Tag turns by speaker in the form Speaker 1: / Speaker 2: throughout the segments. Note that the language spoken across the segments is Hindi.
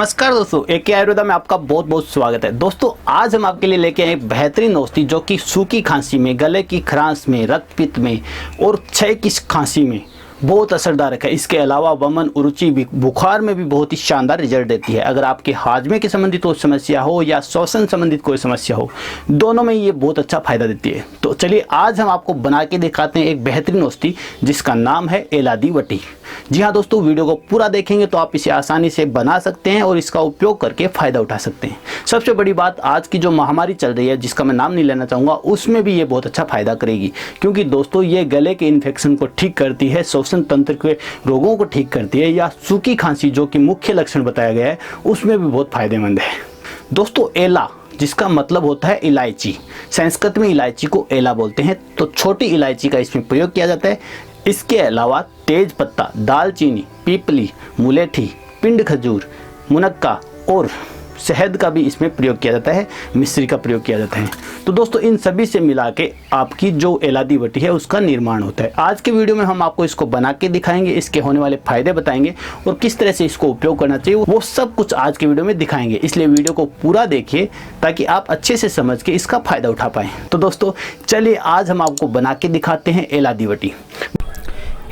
Speaker 1: नमस्कार दोस्तों, एके आयुर्वेदा में आपका बहुत बहुत स्वागत है। दोस्तों आज हम आपके लिए लेके आए एक बेहतरीन औषधि जो कि सूखी खांसी में, गले की खरांश में, रक्त पित्त में और क्षय की खांसी में बहुत असरदार है। इसके अलावा वमन, उरुचि, बुखार में भी बहुत ही शानदार रिजल्ट देती है। अगर आपके हाजमे के संबंधित कोई समस्या हो या श्वसन संबंधित कोई समस्या हो, दोनों में ये बहुत अच्छा फायदा देती है। तो चलिए आज हम आपको बना के दिखाते हैं एक बेहतरीन औषधि जिसका नाम है एलादीवटी। जी हाँ दोस्तों, वीडियो को पूरा देखेंगे तो आप इसे आसानी से बना सकते हैं और इसका उपयोग करके फ़ायदा उठा सकते हैं। सबसे बड़ी बात, आज की जो महामारी चल रही है जिसका मैं नाम नहीं लेना चाहूँगा, उसमें भी ये बहुत अच्छा फ़ायदा करेगी, क्योंकि दोस्तों ये गले के इन्फेक्शन को ठीक करती है, श्वसन तंत्र के रोगों को ठीक करती है, या सूखी खांसी जो कि मुख्य लक्षण बताया गया है उसमें भी बहुत फायदेमंद है। दोस्तों एला जिसका मतलब होता है इलायची, संस्कृत में इलायची को एला बोलते हैं, तो छोटी इलायची का इसमें प्रयोग किया जाता है। इसके अलावा तेज पत्ता, दालचीनी, पीपली, मुलेठी, पिंड खजूर, मुनक्का और शहद का भी इसमें प्रयोग किया जाता है, मिश्री का प्रयोग किया जाता है। तो दोस्तों इन सभी से मिला के आपकी जो एलादीवटी है उसका निर्माण होता है। आज के वीडियो में हम आपको इसको बना के दिखाएंगे, इसके होने वाले फायदे बताएंगे और किस तरह से इसको उपयोग करना चाहिए, वो सब कुछ आज के वीडियो में दिखाएंगे। इसलिए वीडियो को पूरा देखिए ताकि आप अच्छे से समझ के इसका फायदा उठा पाएँ। तो दोस्तों चलिए आज हम आपको बना के दिखाते हैं एलादीवटी।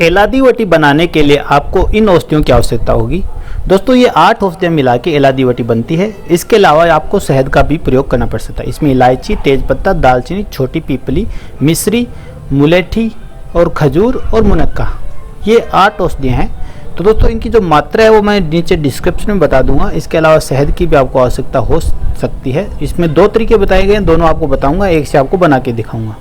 Speaker 1: एलादीवटी बनाने के लिए आपको इन औषधियों की आवश्यकता होगी। दोस्तों ये 8 औषधियाँ मिला के एलादीवटी बनती है। इसके अलावा आपको शहद का भी प्रयोग करना पड़ सकता है। इसमें इलायची, तेजपत्ता, दालचीनी, छोटी पीपली, मिश्री, मुलेठी और खजूर और मुनक्का, ये 8 औषधियाँ हैं। तो दोस्तों इनकी जो मात्रा है वो मैं नीचे डिस्क्रिप्शन में बता दूंगा। इसके अलावा शहद की भी आपको आवश्यकता हो सकती है। इसमें 2 तरीके बताए गए हैं, दोनों आपको बताऊंगा, एक से आपको बना के दिखाऊंगा।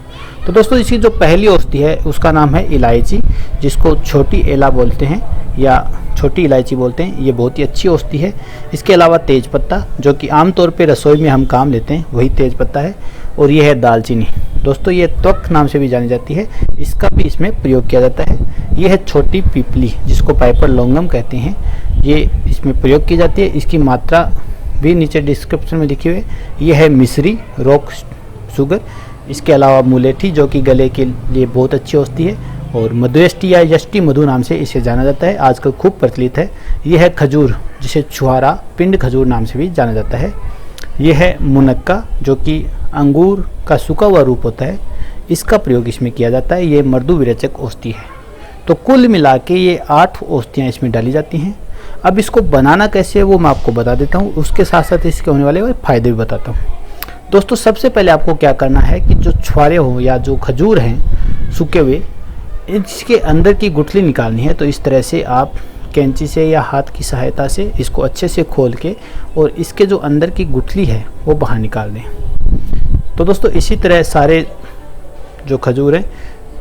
Speaker 1: तो दोस्तों इसकी जो पहली औषधि है उसका नाम है इलायची, जिसको छोटी एला बोलते हैं या छोटी इलायची बोलते हैं। ये बहुत ही अच्छी औषधि है। इसके अलावा तेज पत्ता, जो कि आमतौर पे रसोई में हम काम लेते हैं, वही तेज पत्ता है। और ये है दालचीनी। दोस्तों ये त्वक नाम से भी जानी जाती है, इसका भी इसमें प्रयोग किया जाता है। ये है छोटी पीपली, जिसको पाइपर लौंगम कहते हैं, ये इसमें प्रयोग की जाती है। इसकी मात्रा भी नीचे डिस्क्रिप्शन में लिखी हुई है। ये है मिश्री, रॉक शुगर। इसके अलावा मुलेठी, जो कि गले के लिए बहुत अच्छी औषधि है, और मधुयष्टि या यष्टि मधु नाम से इसे जाना जाता है, आजकल खूब प्रचलित है। यह है खजूर, जिसे छुहारा, पिंड खजूर नाम से भी जाना जाता है। यह है मुनक्का, जो कि अंगूर का सूखा हुआ रूप होता है, इसका प्रयोग इसमें किया जाता है। ये मृदु विरेचक औषधि है। तो कुल मिला के ये 8 औषधियाँ इसमें डाली जाती हैं। अब इसको बनाना कैसे है वो मैं आपको बता देता हूँ, उसके साथ साथ इसके होने वाले फायदे भी बताता हूँ। दोस्तों सबसे पहले आपको क्या करना है कि जो छुहारे हो या जो खजूर हैं सूखे हुए, इसके अंदर की गुठली निकालनी है। तो इस तरह से आप कैंची से या हाथ की सहायता से इसको अच्छे से खोल के और इसके जो अंदर की गुठली है वो बाहर निकाल दें। तो दोस्तों इसी तरह सारे जो खजूर हैं,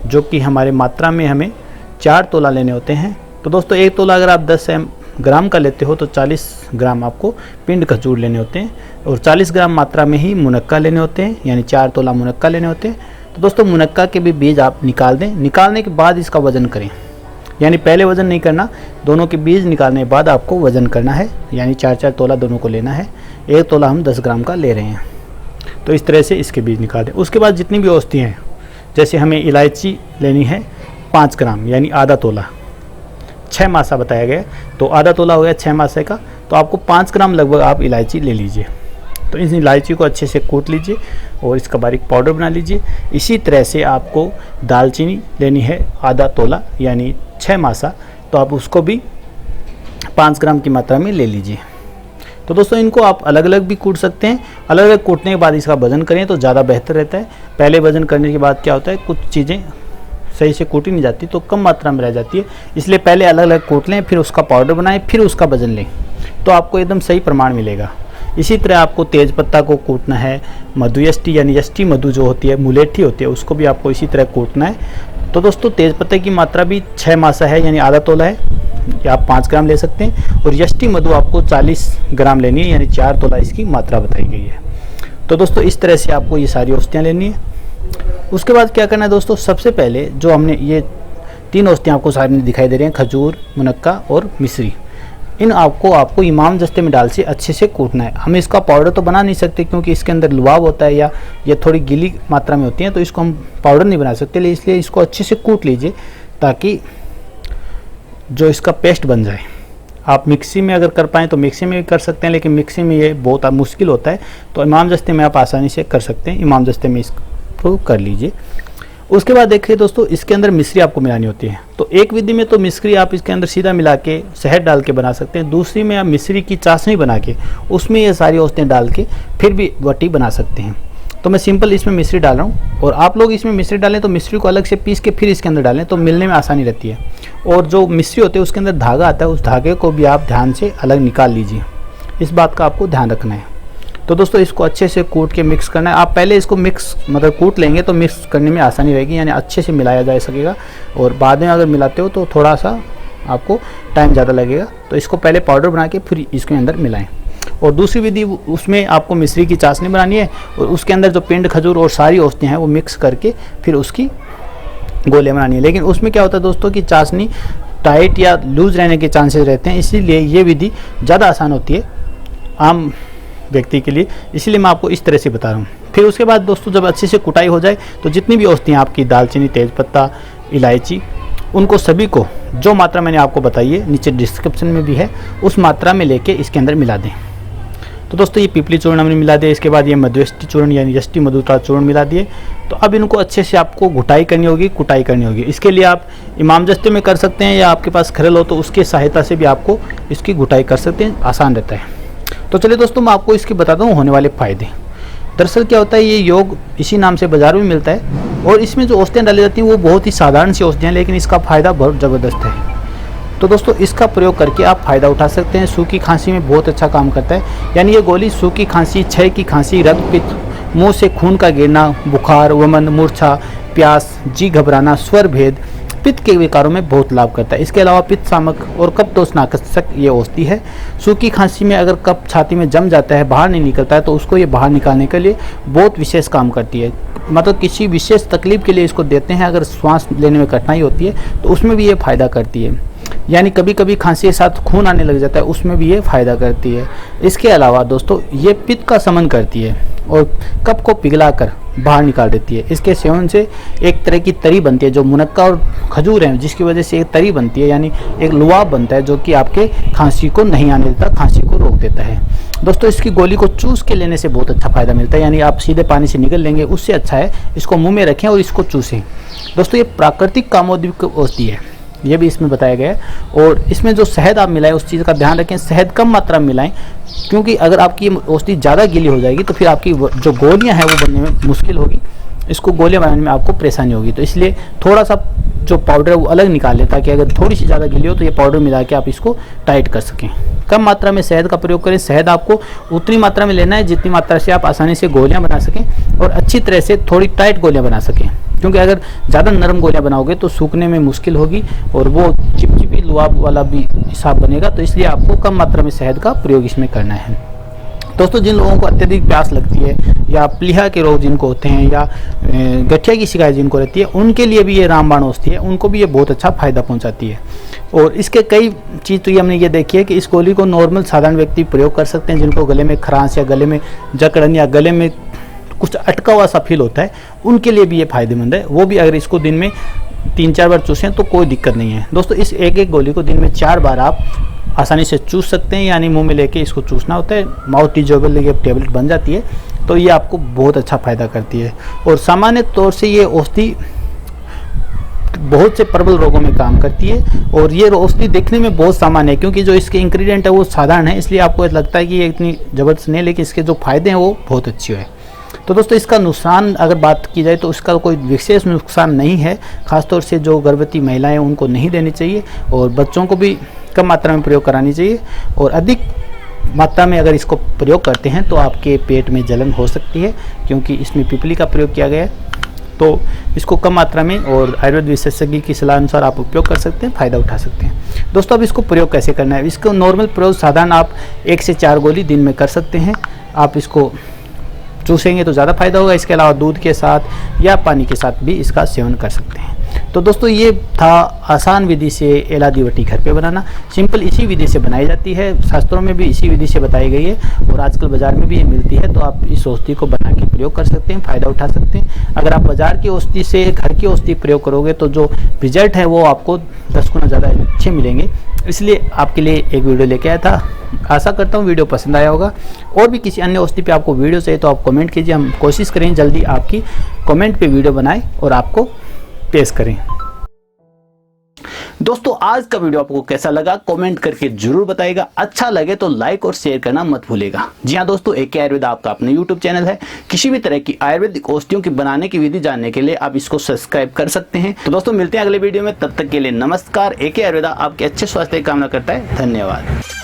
Speaker 1: जो कि हमारे मात्रा में हमें 4 तोला लेने होते हैं। तो दोस्तों 1 तोला अगर आप 10 ग्राम का लेते हो तो 40 ग्राम आपको पिंड खजूर लेने होते हैं, और 40 ग्राम मात्रा में ही मुनक्का लेने होते हैं, यानी 4 तोला मुनक्का लेने होते हैं। तो दोस्तों मुनक्का के भी बीज आप निकाल दें। निकालने के बाद इसका वजन करें, यानी पहले वजन नहीं करना, दोनों के बीज निकालने के बाद आपको वजन करना है, यानी 4-4 तोला दोनों को लेना है। 1 तोला हम 10 ग्राम का ले रहे हैं। तो इस तरह से इसके बीज निकाल दें। उसके बाद जितनी भी औषधियाँ हैं, जैसे हमें इलायची लेनी है 5 ग्राम, यानी आधा तोला, 6 मासा बताया गया, तो आधा तोला हो गया 6 मासे का, तो आपको 5 ग्राम लगभग आप इलायची ले लीजिए। तो इस इलायची को अच्छे से कूट लीजिए और इसका बारीक पाउडर बना लीजिए। इसी तरह से आपको दालचीनी लेनी है आधा तोला, यानी 6 मासा, तो आप उसको भी 5 ग्राम की मात्रा में ले लीजिए। तो दोस्तों इनको आप अलग अलग भी कूट सकते हैं। अलग अलग कूटने के बाद इसका वजन करें तो ज़्यादा बेहतर रहता है। पहले वजन करने के बाद क्या होता है, कुछ चीज़ें सही से कूटी नहीं जाती, तो कम मात्रा में रह जाती है। इसलिए पहले अलग अलग कूट लें, फिर उसका पाउडर बनाएं, फिर उसका वजन लें, तो आपको एकदम सही प्रमाण मिलेगा। इसी तरह आपको तेज पत्ता को कूटना है, मधुयष्टि यानी यष्टि मधु जो होती है, मुलेठी होती है, उसको भी आपको इसी तरह कूटना है। तो दोस्तों तेज पत्ते की मात्रा भी 6 मासा है, यानी आधा तोला है, या आप 5 ग्राम ले सकते हैं। और यष्टि मधु आपको 40 ग्राम लेनी है, यानी 4 तोला इसकी मात्रा बताई गई है। तो दोस्तों इस तरह से आपको ये सारी औषधियाँ लेनी है। उसके बाद क्या करना है दोस्तों, सबसे पहले जो हमने ये 3 औषधियाँ आपको सामने दिखाई दे रही हैं, खजूर, मुनक्का और मिश्री, इन आपको इमाम दस्ते में डाल से अच्छे से कूटना है। हम इसका पाउडर तो बना नहीं सकते क्योंकि इसके अंदर लुभाव होता है या ये थोड़ी गीली मात्रा में होती है, तो इसको हम पाउडर नहीं बना सकते, इसलिए इसको अच्छे से कूट लीजिए ताकि जो इसका पेस्ट बन जाए। आप मिक्सी में अगर कर पाएँ तो मिक्सी में भी कर सकते हैं, लेकिन मिक्सी में ये बहुत मुश्किल होता है, तो इमाम दस्ते में आप आसानी से कर सकते हैं। इमाम दस्ते में इसको कर लीजिए। उसके बाद देखिए दोस्तों, इसके अंदर मिश्री आपको मिलानी होती है। तो एक विधि में तो मिश्री आप इसके अंदर सीधा मिला के शहद डाल के बना सकते हैं, दूसरी में आप मिश्री की चाशनी बना के उसमें ये सारी औसतें डाल के फिर भी वटी बना सकते हैं। तो मैं सिंपल इसमें मिश्री डाल रहा हूँ, और आप लोग इसमें मिश्री डालें तो मिश्री को अलग से पीस के फिर इसके अंदर डालें, तो मिलने में आसानी रहती है। और जो मिश्री होती है उसके अंदर धागा आता है, उस धागे को भी आप ध्यान से अलग निकाल लीजिए, इस बात का आपको ध्यान रखना है। तो दोस्तों इसको अच्छे से कूट के मिक्स करना है। आप पहले इसको कूट लेंगे तो मिक्स करने में आसानी रहेगी, यानी अच्छे से मिलाया जा सकेगा। और बाद में अगर मिलाते हो तो थोड़ा सा आपको टाइम ज़्यादा लगेगा, तो इसको पहले पाउडर बना के फिर इसके अंदर मिलाएं। और दूसरी विधि, उसमें आपको मिश्री की चाशनी बनानी है और उसके अंदर जो पिंड, खजूर और सारी औसतें हैं वो मिक्स करके फिर उसकी गोले बनानी है। लेकिन उसमें क्या होता है दोस्तों कि चाशनी टाइट या लूज रहने के चांसेस रहते हैं, इसीलिए ये विधि ज़्यादा आसान होती है आम व्यक्ति के लिए, इसीलिए मैं आपको इस तरह से बता रहा हूँ। फिर उसके बाद दोस्तों जब अच्छे से कुटाई हो जाए तो जितनी भी औसतियाँ आपकी दालचीनी, तेज़पत्ता, इलायची, उनको सभी को जो मात्रा मैंने आपको बताई है नीचे डिस्क्रिप्शन में भी है, उस मात्रा में लेके इसके अंदर मिला दें। तो दोस्तों ये पिपली चूर्ण हमने मिला दिया, इसके बाद ये मध्यस्थी चूर्ण यानी यष्टि मधुता चूर्ण मिला दिए। तो अब इनको अच्छे से आपको घुटाई करनी होगी, कुटाई करनी होगी। इसके लिए आप इमाम दस्ते में कर सकते हैं, या आपके पास खरल हो तो उसकी सहायता से भी आपको इसकी घुटाई कर सकते हैं, आसान रहता है। तो चलिए दोस्तों मैं आपको इसके बताता हूँ होने वाले फ़ायदे। दरअसल क्या होता है, ये योग इसी नाम से बाज़ार में मिलता है, और इसमें जो औसतियाँ डाली जाती हैं वो बहुत ही साधारण सी औसतियाँ, लेकिन इसका फ़ायदा बहुत ज़बरदस्त है। तो दोस्तों इसका प्रयोग करके आप फ़ायदा उठा सकते हैं। सूखी खांसी में बहुत अच्छा काम करता है, यानी ये गोली सूखी खांसी, क्षय की खांसी, रक्त पित्त, मुँह से खून का गिरना, बुखार, वमन, मूर्छा, प्यास, जी घबराना, स्वर भेद, पित्त के विकारों में बहुत लाभ करता है। इसके अलावा पित्त शामक और कफ दोष नाशक ये औषधि है। सूखी खांसी में अगर कफ छाती में जम जाता है, बाहर नहीं निकलता है, तो उसको ये बाहर निकालने के लिए बहुत विशेष काम करती है। मतलब किसी विशेष तकलीफ के लिए इसको देते हैं, अगर श्वास लेने में कठिनाई होती है तो उसमें भी ये फ़ायदा करती है। यानी कभी कभी खांसी के साथ खून आने लग जाता है, उसमें भी ये फ़ायदा करती है। इसके अलावा दोस्तों ये पित्त का शमन करती है और कफ को पिघलाकर बाहर निकाल देती है। इसके सेवन से एक तरह की तरी बनती है, जो मुनक्का और खजूर है, जिसकी वजह से एक तरी बनती है, यानी एक लुआब बनता है, जो कि आपके खांसी को नहीं आने देता, खांसी को रोक देता है। दोस्तों इसकी गोली को चूस के लेने से बहुत अच्छा फ़ायदा मिलता है, यानी आप सीधे पानी से निगल लेंगे उससे अच्छा है इसको मुँह में रखें और इसको चूसें। दोस्तों ये प्राकृतिक कामोद्दीपक औषधि है, ये भी इसमें बताया गया है। और इसमें जो शहद आप मिलाएं उस चीज़ का ध्यान रखें, शहद कम मात्रा में मिलाएं, क्योंकि अगर आपकी औषधि ज़्यादा गीली हो जाएगी तो फिर आपकी जो गोलियां हैं वो बनने में मुश्किल होगी, इसको गोलियां बनाने में आपको परेशानी होगी। तो इसलिए थोड़ा सा जो पाउडर है वो अलग निकाल लें, ताकि अगर थोड़ी सी ज़्यादा गीली हो तो ये पाउडर मिला के आप इसको टाइट कर सकें। कम मात्रा में शहद का प्रयोग करें। शहद आपको उतनी मात्रा में लेना है जितनी मात्रा से आप आसानी से गोलियाँ बना सकें और अच्छी तरह से थोड़ी टाइट गोलियाँ बना सकें, क्योंकि अगर ज़्यादा नरम गोलियां बनाओगे तो सूखने में मुश्किल होगी और वो चिपचिपी लुआब वाला भी हिसाब बनेगा। तो इसलिए आपको कम मात्रा में शहद का प्रयोग इसमें करना है। दोस्तों जिन लोगों को अत्यधिक प्यास लगती है, या प्लीहा के रोग जिनको होते हैं, या गठिया की शिकायत जिनको रहती है, उनके लिए भी ये रामबाण औषधि है, उनको भी ये बहुत अच्छा फ़ायदा पहुंचाती है। और इसके कई चीज़ तो ये हमने ये देखी है कि इस गोली को नॉर्मल साधारण व्यक्ति प्रयोग कर सकते हैं, जिनको गले में खरांश या गले में जकड़न या गले में कुछ अटका हुआ सा फील होता है, उनके लिए भी ये फ़ायदेमंद है। वो भी अगर इसको दिन में 3-4 बार चूसें तो कोई दिक्कत नहीं है। दोस्तों इस एक गोली को दिन में 4 बार आप आसानी से चूस सकते हैं, यानी मुंह में लेके इसको चूसना होता है। माउथ टिजोबल ये टैबलेट बन जाती है, तो ये आपको बहुत अच्छा फ़ायदा करती है। और सामान्य तौर से ये औषधि बहुत से प्रबल रोगों में काम करती है। और ये औषधि देखने में बहुत सामान्य है, क्योंकि जो इसके इंग्रेडिएंट है वो साधारण है, इसलिए आपको लगता है कि ये इतनी ज़बरदस्त नहीं है, लेकिन इसके जो फ़ायदे हैं वो बहुत अच्छे हैं। तो दोस्तों इसका नुकसान अगर बात की जाए तो इसका कोई विशेष नुकसान नहीं है। ख़ासतौर से जो गर्भवती महिलाएं उनको नहीं देनी चाहिए, और बच्चों को भी कम मात्रा में प्रयोग करानी चाहिए। और अधिक मात्रा में अगर इसको प्रयोग करते हैं तो आपके पेट में जलन हो सकती है, क्योंकि इसमें पिपली का प्रयोग किया गया है। तो इसको कम मात्रा में और आयुर्वेद विशेषज्ञ की सलाह अनुसार आप उपयोग कर सकते हैं, फ़ायदा उठा सकते हैं। दोस्तों अब इसको प्रयोग कैसे करना है, इसको नॉर्मल प्रयोग साधारण आप 1 से 4 गोली दिन में कर सकते हैं। आप इसको चूसेंगे तो ज़्यादा फायदा होगा। इसके अलावा दूध के साथ या पानी के साथ भी इसका सेवन कर सकते हैं। तो दोस्तों ये था आसान विधि से एलादीवटी घर पे बनाना। सिंपल इसी विधि से बनाई जाती है, शास्त्रों में भी इसी विधि से बताई गई है और आजकल बाजार में भी ये मिलती है। तो आप इस औषधि को बना के प्रयोग कर सकते हैं, फ़ायदा उठा सकते हैं। अगर आप बाजार की औषधि से घर की औषधि प्रयोग करोगे तो जो रिजल्ट है वो आपको 10 गुना ज़्यादा अच्छे मिलेंगे। इसलिए आपके लिए एक वीडियो लेके आया था। आशा करता हूँ वीडियो पसंद आया होगा। और भी किसी अन्य औषधि पे आपको वीडियो चाहिए तो आप कमेंट कीजिए, हम कोशिश करें जल्दी आपकी कमेंट पे वीडियो बनाएं और आपको पेश करें। दोस्तों आज का वीडियो आपको कैसा लगा कमेंट करके जरूर बताइएगा। अच्छा लगे तो लाइक और शेयर करना मत भूलेगा। जी हाँ दोस्तों, एके आयुर्वेदा आपका अपना यूट्यूब चैनल है। किसी भी तरह की आयुर्वेदिक औषधियों की बनाने की विधि जानने के लिए आप इसको सब्सक्राइब कर सकते हैं। तो दोस्तों मिलते हैं अगले वीडियो में, तब तक के लिए नमस्कार। एके आयुर्वेदा आपके अच्छे स्वास्थ्य की कामना करता है। धन्यवाद।